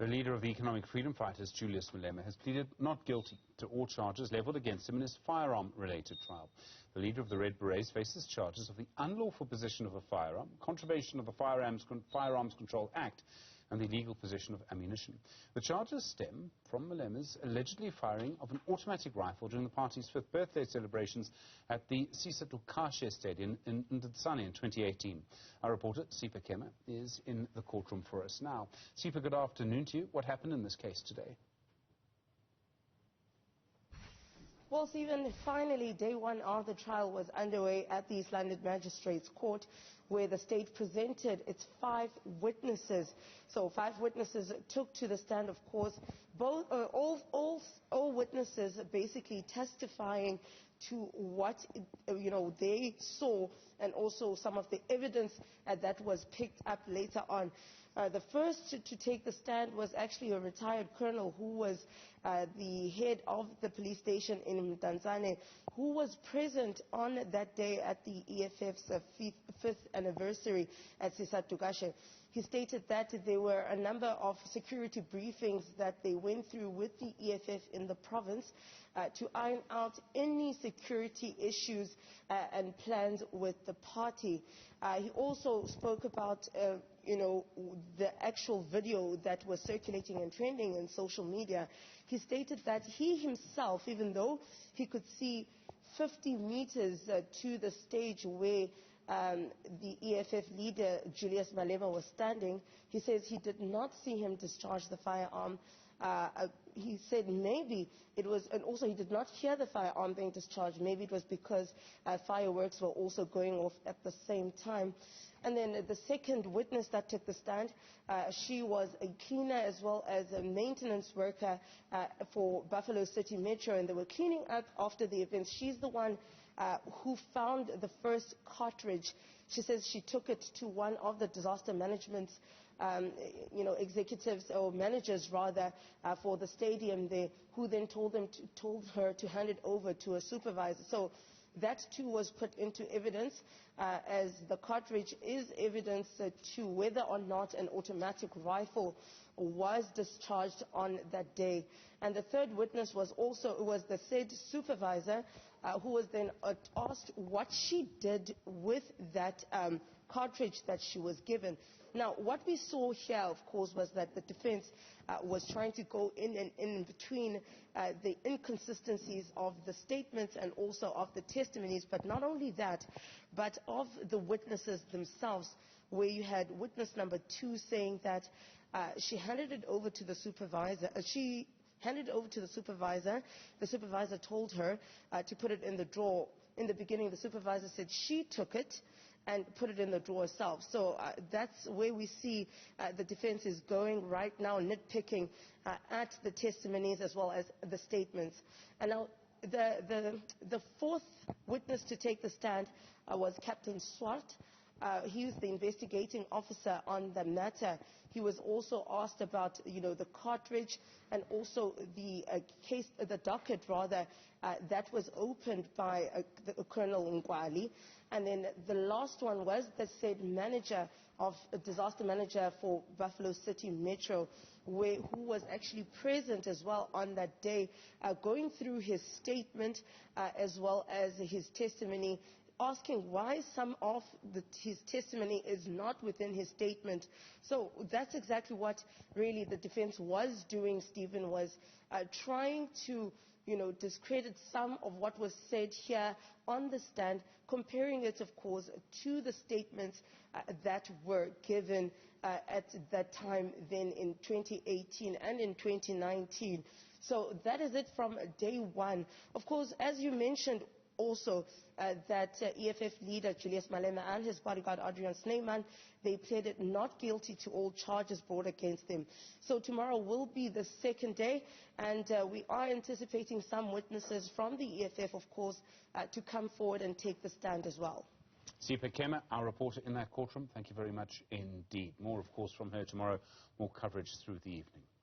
The leader of the economic freedom fighters, Julius Malema, has pleaded not guilty to all charges levelled against him in his firearm-related trial. The leader of the Red Berets faces charges of the unlawful possession of a firearm, contravention of the Firearms Control Act, and the illegal possession of ammunition. The charges stem from Malema's allegedly firing of an automatic rifle during the party's 5th birthday celebrations at the Sisa Dukashe Stadium in Mdantsane in 2018. Our reporter, Sipha Kema, is in the courtroom for us now. Sipha, good afternoon to you. What happened in this case today? Well, Stephen, finally, day one of the trial was underway at the East London Magistrates Court, where the state presented its 5 witnesses. So 5 witnesses took to the stand, of course, all witnesses basically testifying to what they saw, and also some of the evidence that was picked up later on. The first to take the stand was actually a retired colonel who was the head of the police station in Mdantsane, who was present on that day at the EFF's 5th anniversary at Sisa Dukashe. He stated that there were a number of security briefings that they went through with the EFF in the province to iron out any security issues and plans with the party. He also spoke about the actual video that was circulating and trending in social media. He stated that he himself, even though he could see 50 meters to the stage where the EFF leader, Julius Malema, was standing, he says he did not see him discharge the firearm. He said maybe it was, and also he did not hear the firearm being discharged. Maybe it was because fireworks were also going off at the same time. And then the second witness that took the stand, she was a cleaner as well as a maintenance worker for Buffalo City Metro, and they were cleaning up after the event. She's the one who found the first cartridge. She says she took it to one of the disaster management executives or managers rather for the stadium there, who then told her to hand it over to a supervisor. So that too was put into evidence, as the cartridge is evidence to whether or not an automatic rifle was discharged on that day. And the third witness was the said supervisor, who was then asked what she did with that cartridge that she was given. Now, what we saw here, of course, was that the defense was trying to go in between the inconsistencies of the statements and also of the testimonies, but not only that, but of the witnesses themselves, where you had witness number 2 saying that she handed it over to the supervisor. The supervisor told her to put it in the drawer. In the beginning, the supervisor said she took it and put it in the drawer herself. So that's where we see the defense is going right now, nitpicking at the testimonies as well as the statements. And now the fourth witness to take the stand was Captain Swart. He was the investigating officer on the matter. He was also asked about, the cartridge and also the case, the docket rather, that was opened by Colonel Ngwali. And then the last one was the said manager of disaster manager for Buffalo City Metro, who was actually present as well on that day, going through his statement as well as his testimony, asking why some of his testimony is not within his statement. So that's exactly what really the defense was doing, Stephen, was trying to discredit some of what was said here on the stand, comparing it, of course, to the statements that were given at that time then in 2018 and in 2019. So that is it from day one. Of course, as you mentioned, also that EFF leader Julius Malema and his bodyguard Adrian Snyman, they pleaded not guilty to all charges brought against them. So tomorrow will be the second day, and we are anticipating some witnesses from the EFF, of course, to come forward and take the stand as well. Sipha Kema, our reporter in that courtroom, thank you very much indeed. More, of course, from her tomorrow, more coverage through the evening.